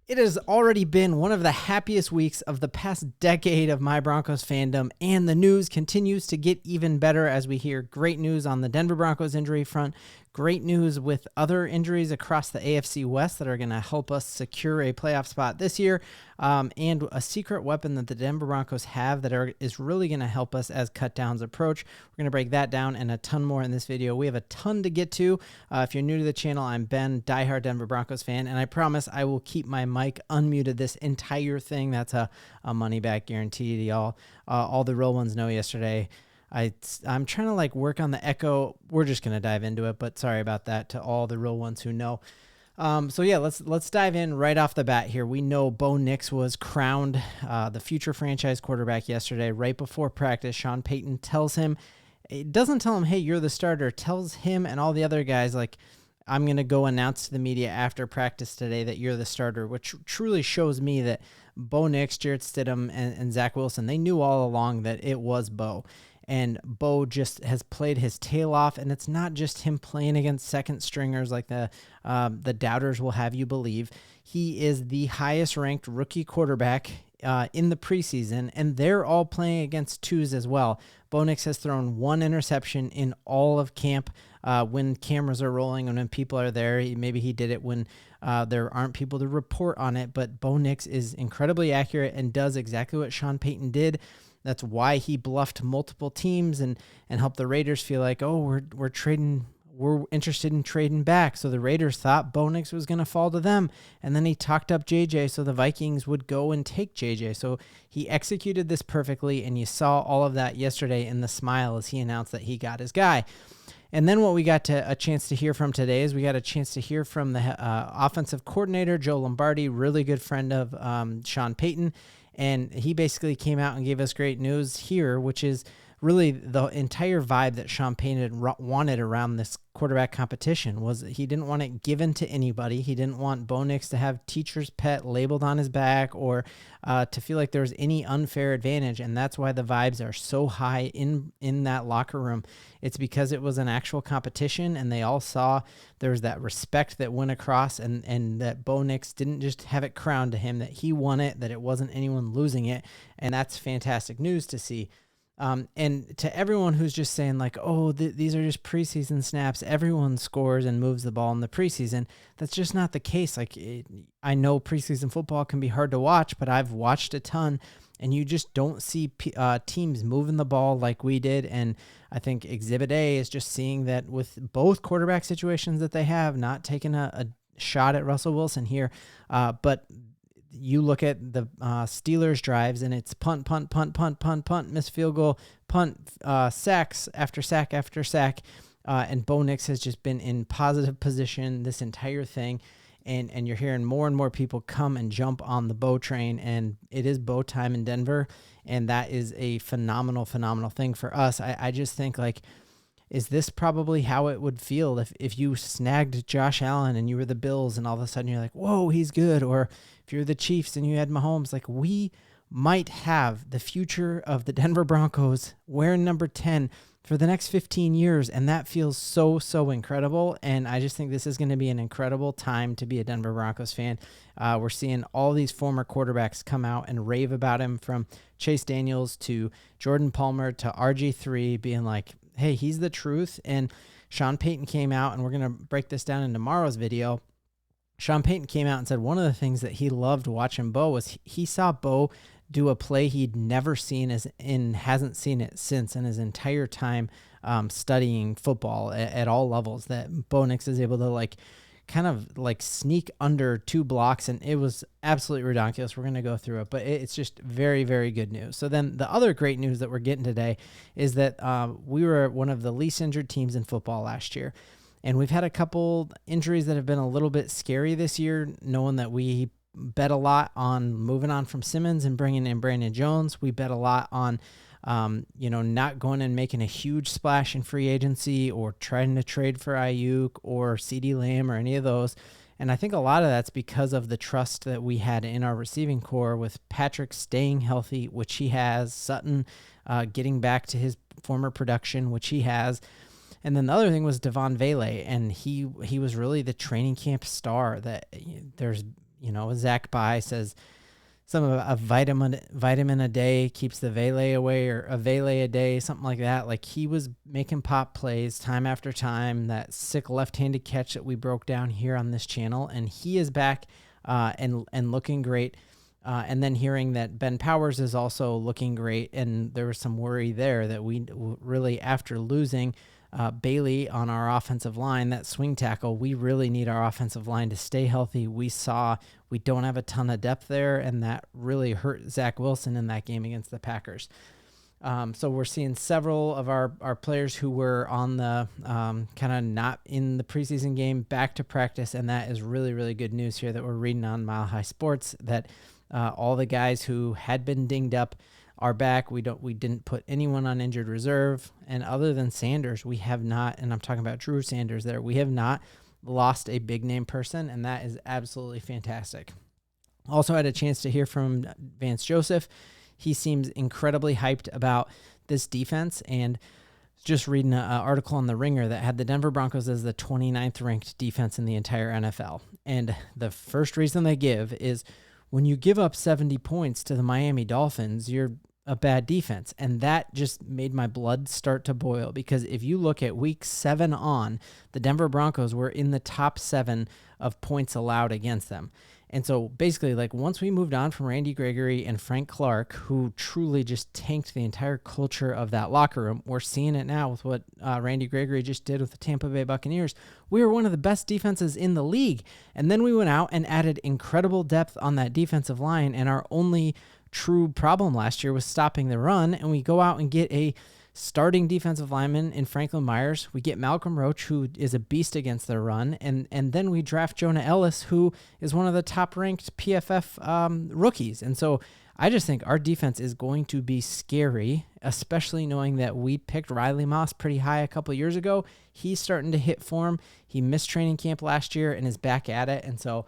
It has already been one of the happiest weeks of the past decade of my Broncos fandom, and the news continues to get even better as we hear great news on the Denver Broncos injury front, great news with other injuries across the AFC West that are going to help us secure a playoff spot this year, and a secret weapon that the Denver Broncos have that is really going to help us as cutdowns approach. We're going to break that down and a ton more in this video. We have a ton to get to. If you're new to the channel, I'm Ben, diehard Denver Broncos fan, and I promise I will keep my mic unmuted this entire thing. That's a money back guarantee to y'all. All the real ones know yesterday. I'm trying to work on the echo. We're just going to dive into it, but sorry about that to all the real ones who know. So yeah, let's dive in right off the bat here. We know Bo Nix was crowned the future franchise quarterback yesterday, right before practice. Sean Payton tells him, it doesn't tell him, hey, you're the starter, tells him and all the other guys, I'm going to go announce to the media after practice today that you're the starter, which truly shows me that Bo Nix, Jarrett Stidham, and Zach Wilson, they knew all along that it was Bo. And Bo just has played his tail off, and it's not just him playing against second stringers like the doubters will have you believe. He is the highest ranked rookie quarterback in the preseason, and they're all playing against twos as well. Bo Nix has thrown one interception in all of camp when cameras are rolling and when people are there. Maybe he did it when there aren't people to report on it, but Bo Nix is incredibly accurate and does exactly what Sean Payton did. That's why he bluffed multiple teams and helped the Raiders feel like, oh, we're interested in trading back. So the Raiders thought Bo Nix was going to fall to them. And then he talked up JJ so the Vikings would go and take JJ. So he executed this perfectly, and you saw all of that yesterday in the smile as he announced that he got his guy. And then what we got a chance to hear from today is we got a chance to hear from the offensive coordinator, Joe Lombardi, really good friend of Sean Payton. And he basically came out and gave us great news here, which is really the entire vibe that Sean Payton wanted around this quarterback competition. Was he didn't want it given to anybody. He didn't want Bo Nix to have teacher's pet labeled on his back or to feel like there was any unfair advantage. And that's why the vibes are so high in that locker room. It's because it was an actual competition, and they all saw there was that respect that went across, and that Bo Nix didn't just have it crowned to him, that he won it, that it wasn't anyone losing it. And that's fantastic news to see. And to everyone who's just saying these are just preseason snaps, everyone scores and moves the ball in the preseason. That's just not the case. I know preseason football can be hard to watch, but I've watched a ton, and you just don't see teams moving the ball like we did. And I think Exhibit A is just seeing that with both quarterback situations that they have, not taking a shot at Russell Wilson here, but you look at the Steelers drives, and it's punt, punt, punt, punt, punt, punt, missed field goal, punt, sacks after sack after sack, and Bo Nix has just been in positive position this entire thing, and you're hearing more and more people come and jump on the Bo train, and it is Bo time in Denver, and that is a phenomenal, phenomenal thing for us. I just think, is this probably how it would feel if you snagged Josh Allen and you were the Bills and all of a sudden you're like, whoa, he's good? Or if you're the Chiefs and you had Mahomes, we might have the future of the Denver Broncos wearing number 10 for the next 15 years. And that feels so, so incredible. And I just think this is going to be an incredible time to be a Denver Broncos fan. We're seeing all these former quarterbacks come out and rave about him, from Chase Daniels to Jordan Palmer to RG3, being like, hey, he's the truth. And Sean Payton came out, and we're going to break this down in tomorrow's video. Sean Payton came out and said one of the things that he loved watching Bo was he saw Bo do a play he'd never seen and hasn't seen it since in his entire time studying football at all levels, that Bo Nix is able to kind of sneak under two blocks, and it was absolutely ridiculous. We're going to go through it, but it's just very, very good news. So then the other great news that we're getting today is that we were one of the least injured teams in football last year, and we've had a couple injuries that have been a little bit scary this year, knowing that we bet a lot on moving on from Simmons and bringing in Brandon Jones. We bet a lot on not going and making a huge splash in free agency or trying to trade for Ayuk or CeeDee Lamb or any of those. And I think a lot of that's because of the trust that we had in our receiving core, with Patrick staying healthy, which he has, Sutton getting back to his former production, which he has. And then the other thing was Devaughn Vele, and he was really the training camp star. That there's Zach By says some of a vitamin a day keeps the Vele away, or a Vele a day, something like that. Like, he was making pop plays time after time, that sick left-handed catch that we broke down here on this channel, and he is back and looking great. And then hearing that Ben Powers is also looking great, and there was some worry there that we really, after losing Bailey on our offensive line, that swing tackle, we really need our offensive line to stay healthy. We saw we don't have a ton of depth there, and that really hurt Zach Wilson in that game against the Packers. So we're seeing several of our players who were on the kind of not in the preseason game back to practice, and that is really, really good news here that we're reading on Mile High Sports, that all the guys who had been dinged up are back. We didn't put anyone on injured reserve, and other than Sanders, we have not, and I'm talking about Drew Sanders there, we have not lost a big name person, and that is absolutely fantastic. Also had a chance to hear from Vance Joseph. He seems incredibly hyped about this defense, and just reading an article on The Ringer that had the Denver Broncos as the 29th ranked defense in the entire NFL. And the first reason they give is, when you give up 70 points to the Miami Dolphins, you're a bad defense. And that just made my blood start to boil, because if you look at week 7 on, the Denver Broncos were in the top 7 of points allowed against them. And so basically, like, once we moved on from Randy Gregory and Frank Clark, who truly just tanked the entire culture of that locker room, we're seeing it now with what Randy Gregory just did with the Tampa Bay Buccaneers. We were one of the best defenses in the league. And then we went out and added incredible depth on that defensive line, and our only true problem last year was stopping the run, and we go out and get a starting defensive lineman in Franklin Myers. We get Malcolm Roach, who is a beast against the run, and then we draft Jonah Ellis, who is one of the top-ranked PFF rookies. And so I just think our defense is going to be scary, especially knowing that we picked Riley Moss pretty high a couple of years ago. He's starting to hit form. He missed training camp last year and is back at it. And so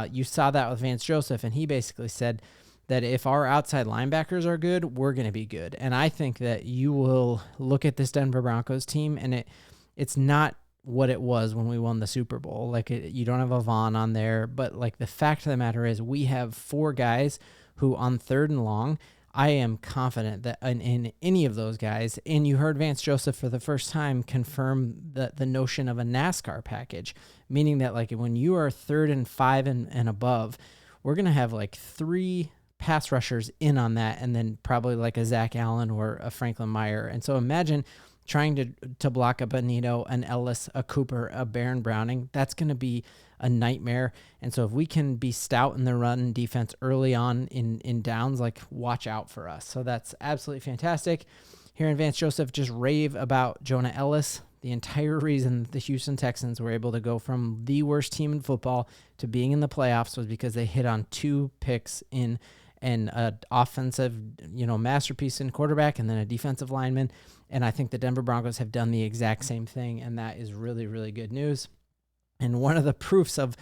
you saw that with Vance Joseph, and he basically said that if our outside linebackers are good, we're going to be good. And I think that you will look at this Denver Broncos team, and it's not what it was when we won the Super Bowl. Like, you don't have a Vaughn on there, but like, the fact of the matter is we have 4 guys who on 3rd and long, I am confident that in any of those guys, and you heard Vance Joseph for the first time confirm the notion of a NASCAR package, meaning that like when you are 3rd and 5 and above, we're going to have like 3 pass rushers in on that, and then probably like a Zach Allen or a Franklin Meyer. And so imagine trying to block a Benito, an Ellis, a Cooper, a Baron Browning. That's going to be a nightmare. And so if we can be stout in the run defense early on in downs, like, watch out for us. So that's absolutely fantastic. Hearing Vance Joseph just rave about Jonah Ellis, the entire reason the Houston Texans were able to go from the worst team in football to being in the playoffs was because they hit on 2 picks in an offensive, masterpiece in quarterback, and then a defensive lineman. And I think the Denver Broncos have done the exact same thing, and that is really, really good news. And one of the proofs of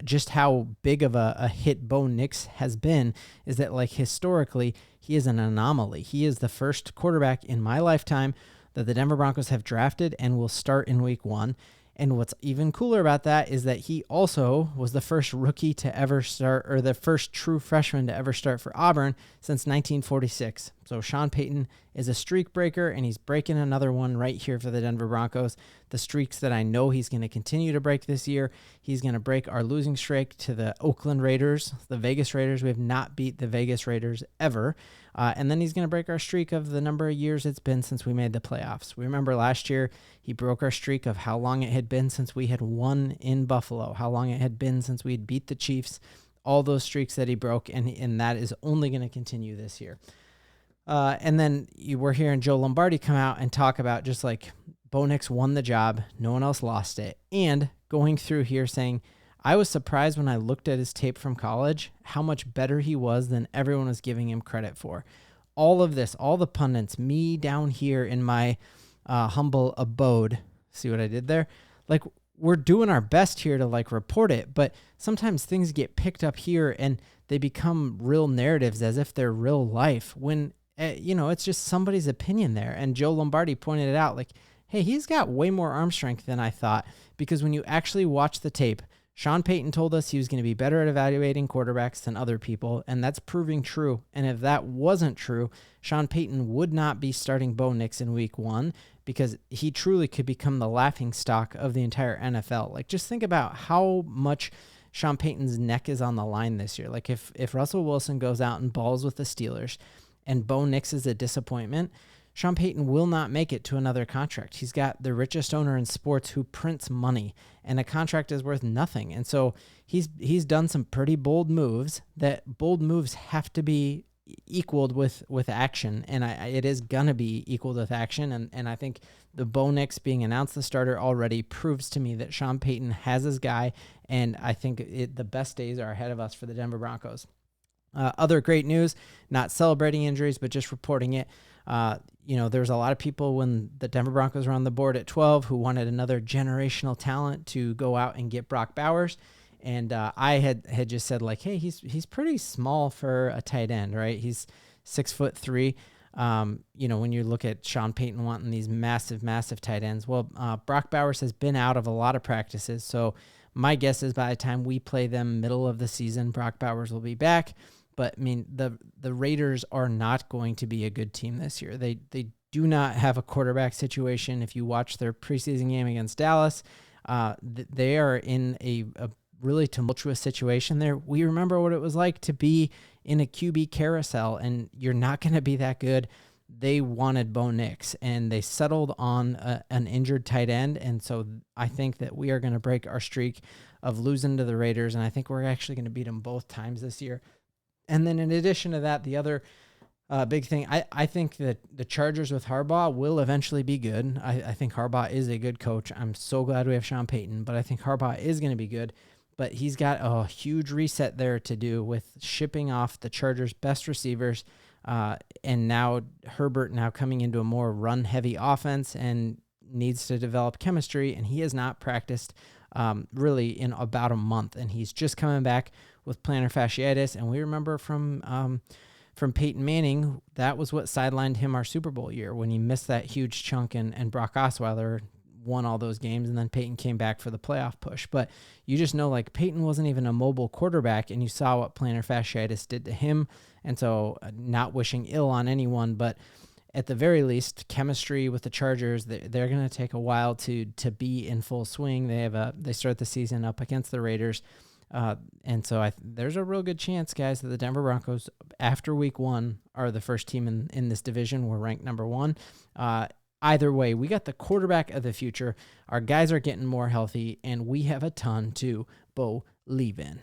just how big of a hit Bo Nix has been is that, like, historically, he is an anomaly. He is the first quarterback in my lifetime that the Denver Broncos have drafted and will start in week 1. And what's even cooler about that is that he also was the first rookie to ever start, or the first true freshman to ever start for Auburn since 1946. So Sean Payton is a streak breaker, and he's breaking another one right here for the Denver Broncos. The streaks that I know he's going to continue to break this year. He's going to break our losing streak to the Oakland Raiders, the Vegas Raiders. We have not beat the Vegas Raiders ever. And then he's going to break our streak of the number of years it's been since we made the playoffs. We remember last year he broke our streak of how long it had been since we had won in Buffalo, how long it had been since we had beat the Chiefs, all those streaks that he broke, and that is only going to continue this year. And then we're hearing Joe Lombardi come out and talk about just like Bo Nix won the job, no one else lost it, and going through here saying, I was surprised when I looked at his tape from college how much better he was than everyone was giving him credit for. All of this, all the pundits, me down here in my humble abode, see what I did there? Like, we're doing our best here to like report it, but sometimes things get picked up here and they become real narratives as if they're real life when, it's just somebody's opinion there. And Joe Lombardi pointed it out, like, hey, he's got way more arm strength than I thought, because when you actually watch the tape, Sean Payton told us he was going to be better at evaluating quarterbacks than other people, and that's proving true. And if that wasn't true, Sean Payton would not be starting Bo Nix in week 1 because he truly could become the laughingstock of the entire NFL. Like, just think about how much Sean Payton's neck is on the line this year. Like, if Russell Wilson goes out and balls with the Steelers and Bo Nix is a disappointment, Sean Payton will not make it to another contract. He's got the richest owner in sports who prints money, and a contract is worth nothing. And so he's done some pretty bold moves. That bold moves have to be equaled with action, and it is gonna be equaled with action. And I think the Bo Nix being announced the starter already proves to me that Sean Payton has his guy, and I think the best days are ahead of us for the Denver Broncos. Other great news, not celebrating injuries, but just reporting it. There's a lot of people when the Denver Broncos were on the board at 12 who wanted another generational talent to go out and get Brock Bowers. And I had just said, like, hey, he's pretty small for a tight end, right? He's 6'3". When you look at Sean Payton wanting these massive, massive tight ends, well, Brock Bowers has been out of a lot of practices. So my guess is by the time we play them middle of the season, Brock Bowers will be back. But I mean, the Raiders are not going to be a good team this year. They do not have a quarterback situation. If you watch their preseason game against Dallas, they are in a really tumultuous situation there. We remember what it was like to be in a QB carousel, and you're not going to be that good. They wanted Bo Nix, and they settled on an injured tight end. And so I think that we are going to break our streak of losing to the Raiders, and I think we're actually going to beat them both times this year. And then in addition to that, the other big thing, I think that the Chargers with Harbaugh will eventually be good. I think Harbaugh is a good coach. I'm so glad we have Sean Payton, but I think Harbaugh is going to be good. But he's got a huge reset there to do with shipping off the Chargers' best receivers, and now Herbert now coming into a more run-heavy offense and needs to develop chemistry, and he has not practiced really in about a month, and he's just coming back with plantar fasciitis. And we remember from Peyton Manning, that was what sidelined him our Super Bowl year when he missed that huge chunk, and Brock Osweiler won all those games, and then Peyton came back for the playoff push. But you just know, like, Peyton wasn't even a mobile quarterback, and you saw what plantar fasciitis did to him. And so not wishing ill on anyone, but at the very least, chemistry with the Chargers, they're going to take a while to be in full swing. They start the season up against the Raiders. And so there's a real good chance, guys, that the Denver Broncos, after week 1, are the first team in this division. We're ranked number 1. Either way, we got the quarterback of the future. Our guys are getting more healthy, and we have a ton to believe in.